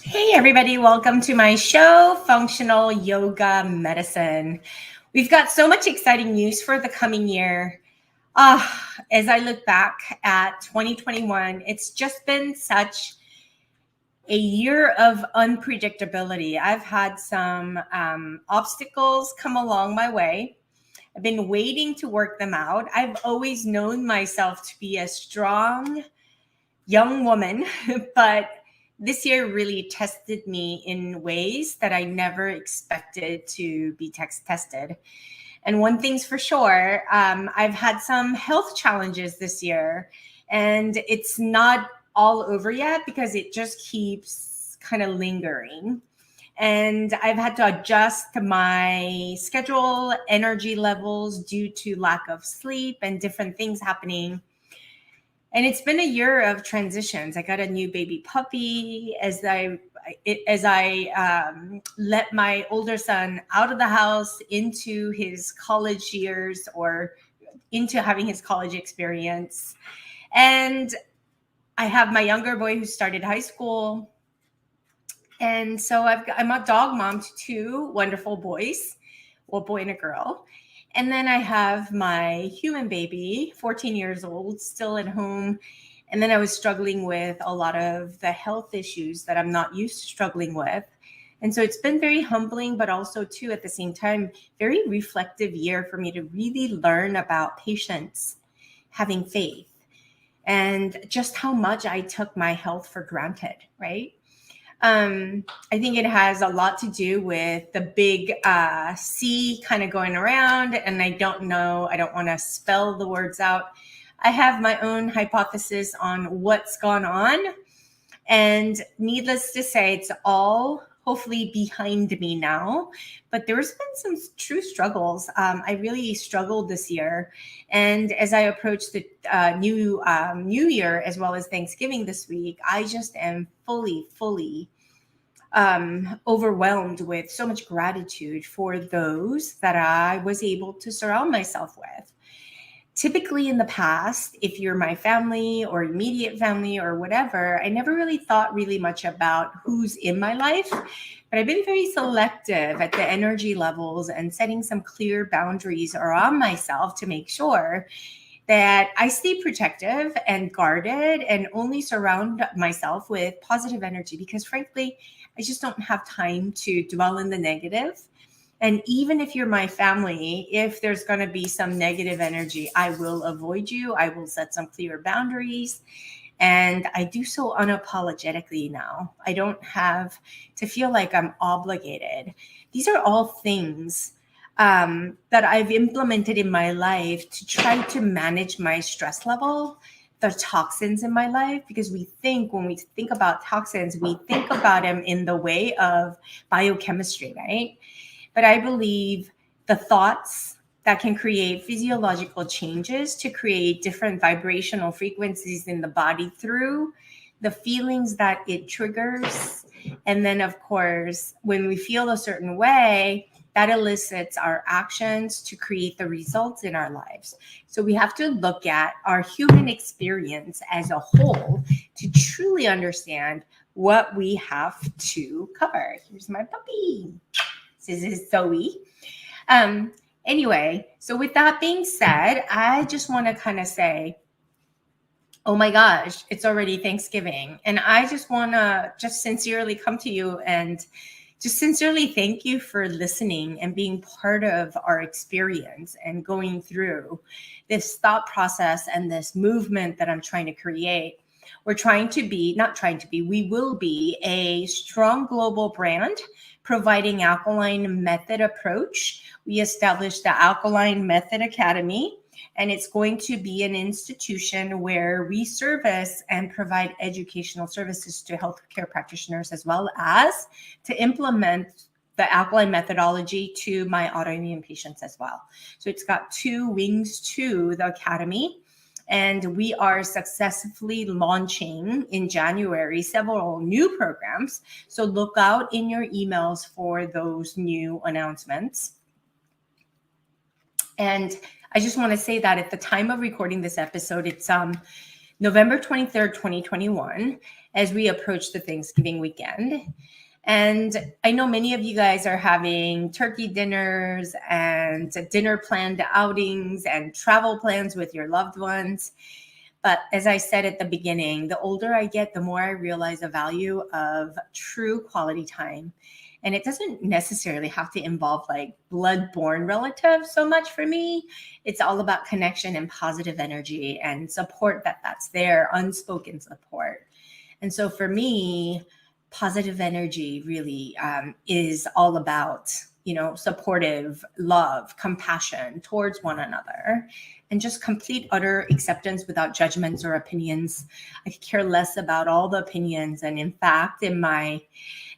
Hey, everybody, welcome to my show, Functional Yoga Medicine. We've got so much exciting news for the coming year. As I look back at 2021, it's just been such a year of unpredictability. I've had some obstacles come along my way. I've been waiting to work them out. I've always known myself to be a strong young woman, but this year really tested me in ways that I never expected to be tested. And one thing's for sure, I've had some health challenges this year, and it's not all over yet because it just keeps kind of lingering. And I've had to adjust my schedule, energy levels due to lack of sleep and different things happening. And it's been a year of transitions. I got a new baby puppy as I let my older son out of the house into his college years or into having his college experience. And I have my younger boy who started high school. And so I'm a dog mom to two wonderful boys, well, boy and a girl. And then I have my human baby, 14 years old, still at home. And then I was struggling with a lot of the health issues that I'm not used to struggling with. And so it's been very humbling, but also too, at the same time, very reflective year for me to really learn about patience, having faith, and just how much I took my health for granted, right? I think it has a lot to do with the big C kind of going around. And I don't want to spell the words out. I have my own hypothesis on what's gone on. And needless to say, it's all hopefully behind me now. But there's been some true struggles. I really struggled this year. And as I approach the new year, as well as Thanksgiving this week, I just am fully overwhelmed with so much gratitude for those that I was able to surround myself with. Typically in the past, if you're my family or immediate family or whatever, I never really thought really much about who's in my life, but I've been very selective at the energy levels and setting some clear boundaries around myself to make sure that I stay protective and guarded and only surround myself with positive energy because frankly, I just don't have time to dwell in the negative. And even if you're my family, if there's going to be some negative energy, I will avoid you. I will set some clear boundaries. And I do so unapologetically now. I don't have to feel like I'm obligated. These are all things that I've implemented in my life to try to manage my stress level, the toxins in my life, because when we think about toxins, we think about them in the way of biochemistry, right? But I believe the thoughts that can create physiological changes to create different vibrational frequencies in the body through the feelings that it triggers. And then, of course, when we feel a certain way, that elicits our actions to create the results in our lives. So we have to look at our human experience as a whole to truly understand what we have to cover. Here's my puppy. This is Zoe. Anyway, so with that being said, I just want to kind of say, oh my gosh, it's already Thanksgiving. And I just want to just sincerely come to you and just sincerely thank you for listening and being part of our experience and going through this thought process and this movement that I'm trying to create. We will be a strong global brand providing alkaline method approach. We established the Alkaline Method Academy, and it's going to be an institution where we service and provide educational services to healthcare practitioners, as well as to implement the alkaline methodology to my autoimmune patients as well. So it's got two wings to the academy. And we are successfully launching in January several new programs. So look out in your emails for those new announcements. And I just want to say that at the time of recording this episode, it's November 23rd, 2021, as we approach the Thanksgiving weekend. And I know many of you guys are having turkey dinners and dinner planned outings and travel plans with your loved ones. But as I said at the beginning, the older I get, the more I realize the value of true quality time. And it doesn't necessarily have to involve like blood-born relatives so much for me. It's all about connection and positive energy and support that's there, unspoken support. And so for me, positive energy really is all about, supportive love, compassion towards one another, and just complete utter acceptance without judgments or opinions. I could care less about all the opinions. And in fact, in my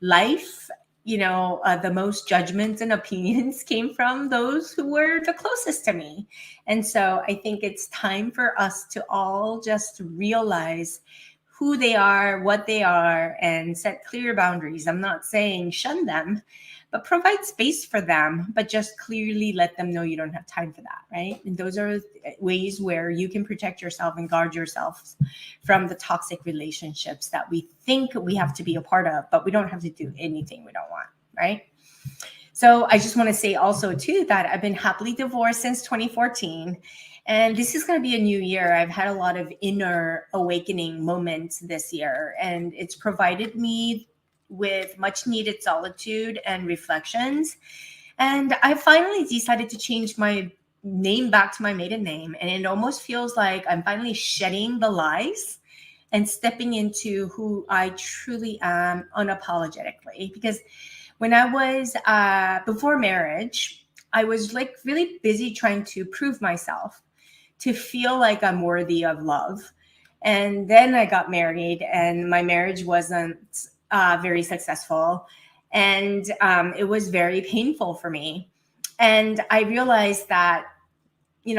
life, the most judgments and opinions came from those who were the closest to me. And so I think it's time for us to all just realize who they are, what they are, and set clear boundaries. I'm not saying shun them, but provide space for them, but just clearly let them know you don't have time for that, right? And those are ways where you can protect yourself and guard yourself from the toxic relationships that we think we have to be a part of, but we don't have to do anything we don't want, right? So I just want to say also too that I've been happily divorced since 2014. And this is going to be a new year. I've had a lot of inner awakening moments this year, and it's provided me with much needed solitude and reflections. And I finally decided to change my name back to my maiden name. And it almost feels like I'm finally shedding the lies and stepping into who I truly am unapologetically. Because when I was before marriage, I was like really busy trying to prove myself, to feel like I'm worthy of love. And then I got married, and my marriage wasn't very successful. And it was very painful for me. And I realized that,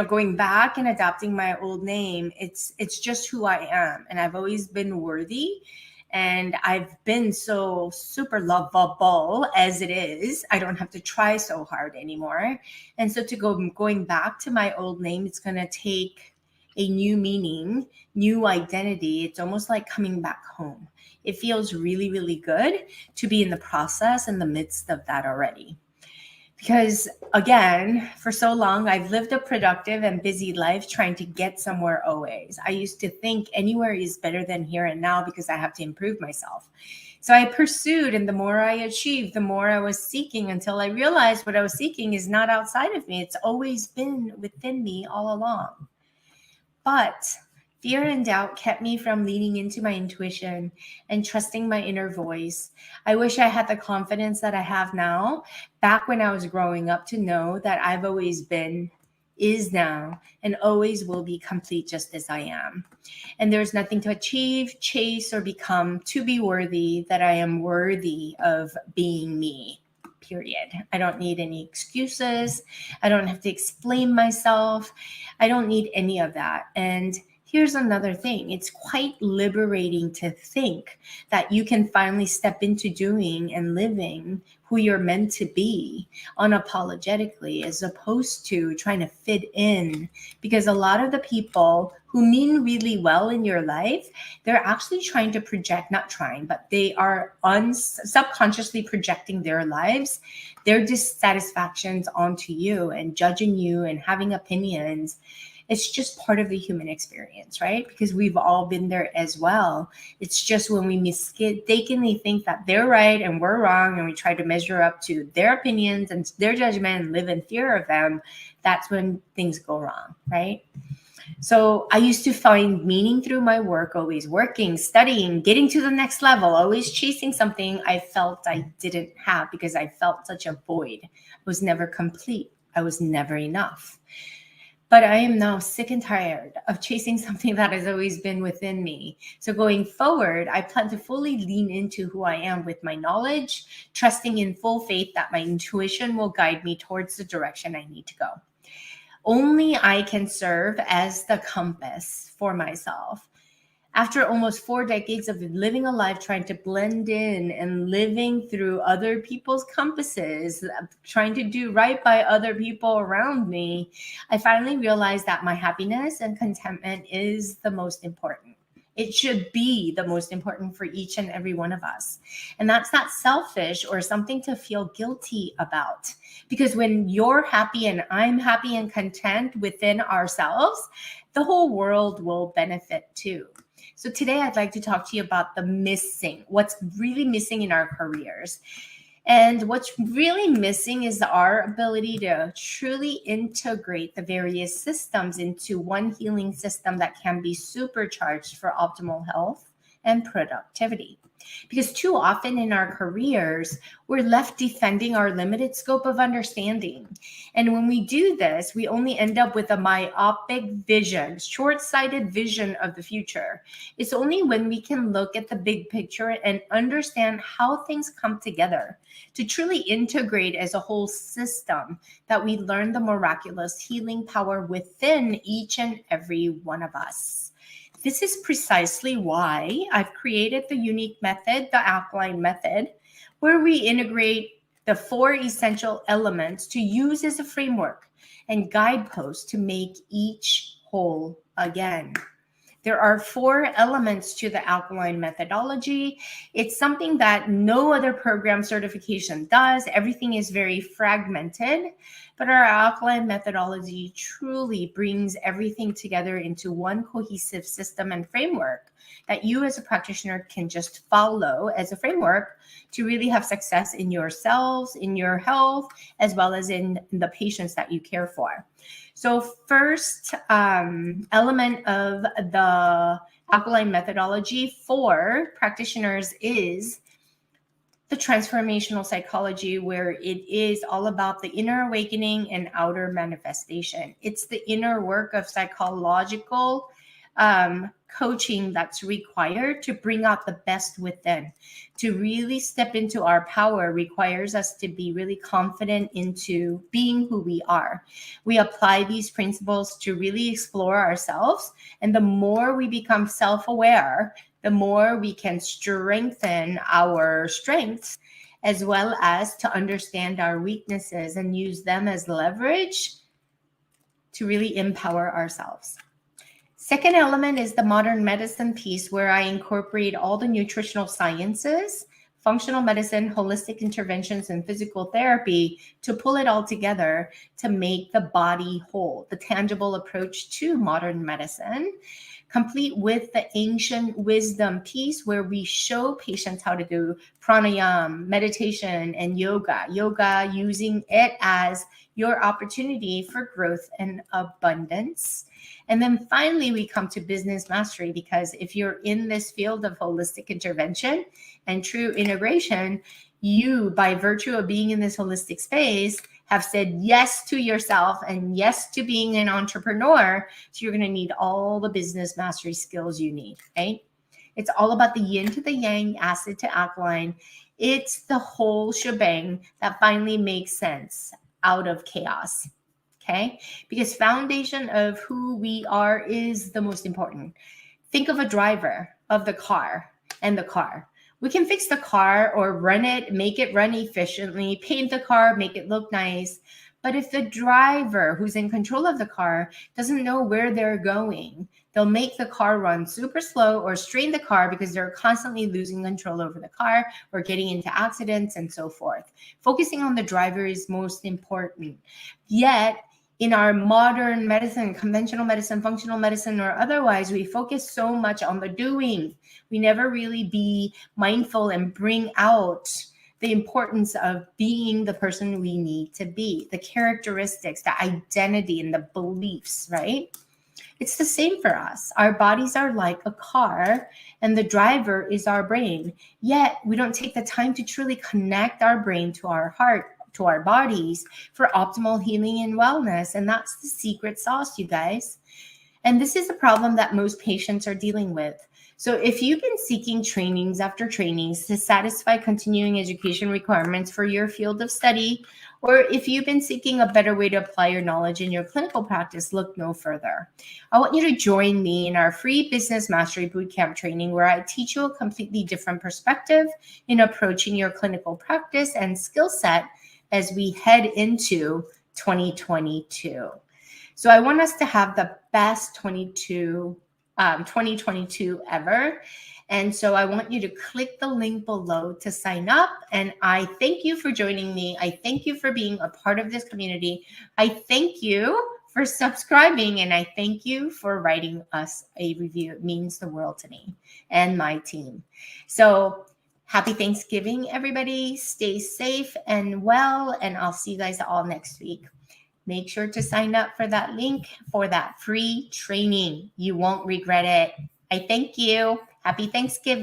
going back and adopting my old name, it's just who I am. And I've always been worthy. And I've been so super lovable as it is. I don't have to try so hard anymore. And so going back to my old name, it's going to take a new meaning, new identity. It's almost like coming back home. It feels really, really good to be in the process, in the midst of that already. Because again, for so long, I've lived a productive and busy life trying to get somewhere always. I used to think anywhere is better than here and now because I have to improve myself. So I pursued, and the more I achieved, the more I was seeking, until I realized what I was seeking is not outside of me. It's always been within me all along. But fear and doubt kept me from leaning into my intuition and trusting my inner voice. I wish I had the confidence that I have now, back when I was growing up, to know that I've always been, is now, and always will be complete just as I am. And there's nothing to achieve, chase, or become to be worthy, that I am worthy of being me. Period. I don't need any excuses. I don't have to explain myself. I don't need any of that. And here's another thing. It's quite liberating to think that you can finally step into doing and living who you're meant to be unapologetically, as opposed to trying to fit in. Because a lot of the people who mean really well in your life, they're actually trying to project, not trying, but they are subconsciously projecting their lives, their dissatisfactions onto you and judging you and having opinions. It's just part of the human experience, right? Because we've all been there as well. It's just when we mistakenly think that they're right and we're wrong, and we try to measure up to their opinions and their judgment and live in fear of them, that's when things go wrong, right? So I used to find meaning through my work, always working, studying, getting to the next level, always chasing something I felt I didn't have, because I felt such a void. I was never complete. I was never enough. But I am now sick and tired of chasing something that has always been within me. So going forward, I plan to fully lean into who I am with my knowledge, trusting in full faith that my intuition will guide me towards the direction I need to go. Only I can serve as the compass for myself. After almost 4 decades of living a life trying to blend in and living through other people's compasses, trying to do right by other people around me, I finally realized that my happiness and contentment is the most important. It should be the most important for each and every one of us. And that's not selfish or something to feel guilty about. Because when you're happy and I'm happy and content within ourselves, the whole world will benefit too. So today I'd like to talk to you about what's really missing in our careers. And what's really missing is our ability to truly integrate the various systems into one healing system that can be supercharged for optimal health and productivity. Because too often in our careers, we're left defending our limited scope of understanding. And when we do this, we only end up with a myopic vision, short-sighted vision of the future. It's only when we can look at the big picture and understand how things come together to truly integrate as a whole system that we learn the miraculous healing power within each and every one of us. This is precisely why I've created the unique method, the alkaline method, where we integrate the 4 essential elements to use as a framework and guidepost to make each whole again. There are 4 elements to the alkaline methodology. It's something that no other program certification does. Everything is very fragmented, but our alkaline methodology truly brings everything together into one cohesive system and framework that you as a practitioner can just follow as a framework to really have success in yourselves, in your health, as well as in the patients that you care for. So first element of the alkaline methodology for practitioners is the transformational psychology, where it is all about the inner awakening and outer manifestation. It's the inner work of psychological coaching that's required to bring out the best within. To really step into our power requires us to be really confident into being who we are. We apply these principles to really explore ourselves, and the more we become self-aware, the more we can strengthen our strengths, as well as to understand our weaknesses and use them as leverage to really empower ourselves. Second element is the modern medicine piece, where I incorporate all the nutritional sciences, functional medicine, holistic interventions, and physical therapy to pull it all together to make the body whole, the tangible approach to modern medicine, complete with the ancient wisdom piece, where we show patients how to do pranayama, meditation, and yoga using it as your opportunity for growth and abundance. And then finally, we come to business mastery, because if you're in this field of holistic intervention and true integration, you, by virtue of being in this holistic space, have said yes to yourself and yes to being an entrepreneur. So you're going to need all the business mastery skills you need, right? It's all about the yin to the yang, acid to alkaline. It's the whole shebang that finally makes sense out of chaos. Okay, because foundation of who we are is the most important. Think of a driver of the car and the car. We can fix the car or run it, make it run efficiently, paint the car, make it look nice. But if the driver who's in control of the car doesn't know where they're going, they'll make the car run super slow or strain the car because they're constantly losing control over the car or getting into accidents and so forth. Focusing on the driver is most important. Yet, in our modern medicine, conventional medicine, functional medicine, or otherwise, we focus so much on the doing. We never really be mindful and bring out the importance of being the person we need to be, the characteristics, the identity, and the beliefs, right? It's the same for us. Our bodies are like a car, and the driver is our brain. Yet, we don't take the time to truly connect our brain to our heart, to our bodies, for optimal healing and wellness. And that's the secret sauce, you guys. And this is a problem that most patients are dealing with. So if you've been seeking trainings after trainings to satisfy continuing education requirements for your field of study, or if you've been seeking a better way to apply your knowledge in your clinical practice, look no further. I want you to join me in our free Business Mastery Bootcamp training, where I teach you a completely different perspective in approaching your clinical practice and skill set as we head into 2022. So I want us to have the best 2022 ever. And so I want you to click the link below to sign up. And I thank you for joining me. I thank you for being a part of this community. I thank you for subscribing, and I thank you for writing us a review. It means the world to me and my team. So happy Thanksgiving, everybody. Stay safe and well, and I'll see you guys all next week. Make sure to sign up for that link for that free training. You won't regret it. I thank you. Happy Thanksgiving.